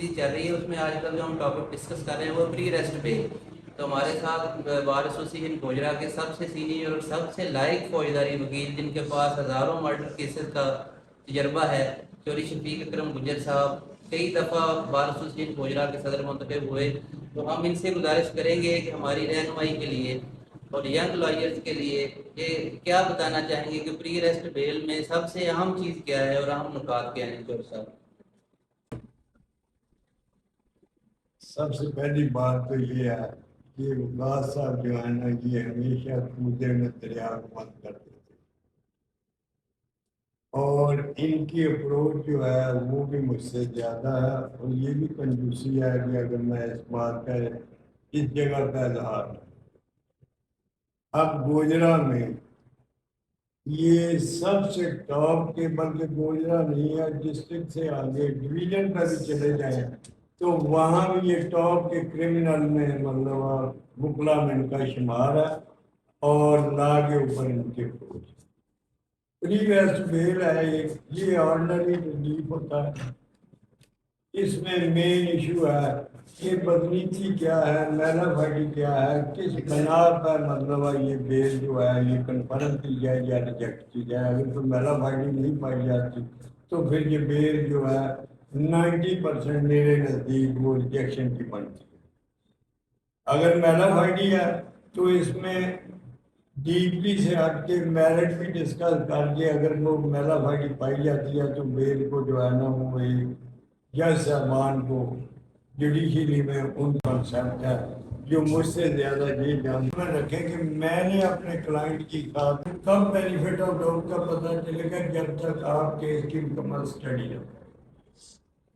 Series چل رہی ہے، اس میں آج کل جو ہم ٹاپک ڈسکس کر رہے ہیں وہ پری ریسٹ بیل۔ تو ہمارے ساتھ بار ایسوسیشن گوجرا کے سب سے سینئر اور سب سے لائق فوجداری وکیل، جن کے پاس ہزاروں مرڈر کیسز کا تجربہ ہے، چوری شفیق اکرم گجر صاحب کئی دفعہ بار ایسوسیشن گوجرا کے صدر منتخب ہوئے۔ تو ہم ان سے گزارش کریں گے کہ ہماری رہنمائی کے لیے اور ینگ لائرز کے لیے یہ کیا بتانا چاہیں گے کہ پری ریسٹ بیل میں سب سے اہم چیز کیا ہے اور اہم نکات کیا ہیں؟ چور صاحب، سب سے پہلی بات تو یہ ہے کہ وکاس صاحب جو ہے نا، یہ ہمیشہ کودے میں دریا کو بند کرتے تھے، اور ان کی اپروچ جو ہے وہ بھی مجھ سے زیادہ ہے، اور یہ بھی کنجوسی ہے کہ اگر میں اس بات کا اس جگہ کا اظہار اب گوجرا میں یہ سب سے ٹاپ کے، بلکہ گوجرا نہیں ہے، ڈسٹرکٹ سے آگے ڈویژن پر بھی چلے جائیں تو وہاں بھی یہ ٹاپ کے کرمنل میں مطلب مکلا میں ان کا شمار ہے، اور لا کے اوپر ان کے فوج پری ریسٹ بیل ہے ایک، یہ آرڈنری ریلیف ہوتا ہے۔ اس میں مین ایشو ہے کہ بدنیتی کیا ہے، میلا بھائی کیا ہے، کس بنا پر مطلب یہ بیل جو ہے یہ کنفرم کی جائے یا ریجیکٹ کی جائے۔ اگر کوئی میلا بھائی نہیں پائی جاتی تو پھر یہ بیل جو ہے 90% میرے نزدیک وہ ریجیکشن کی بنتی ہے۔ اگر میلا بھائی ہے تو اس میں ڈیپلی سے ہٹ کے میرٹ بھی ڈسکس کر کے اگر وہ میلا بھائی پائی جاتی ہے تو بیل کو جو ہے نا وہ ایک جج صاحبان کو جوڈیشلی میں ان کنسپٹ ہے جو مجھ سے زیادہ یہ جانتے رکھیں کہ میں نے اپنے کلائنٹ کی خاطر کب بینیفٹ آف ڈاؤٹ کا پتہ چلے گا، جب تک آپ کیس کی مکمل اسٹڈی نہ ہو۔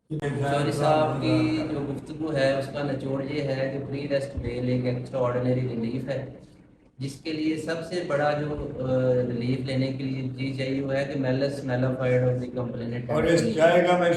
چوری صاحب کی جو گفتگو ہے اس کا نچوڑ یہ ہے کہ پری ریسٹ بیل ایک ایکسٹرا آرڈینری ریلیف ہے، جس کے لیے سب سے بڑا جو ریلیف لینے کے لیے چیز چاہیے وہ ہے کہ میلس میلافائڈ اور دی کمپلینٹ، اور اس چاہے گا میں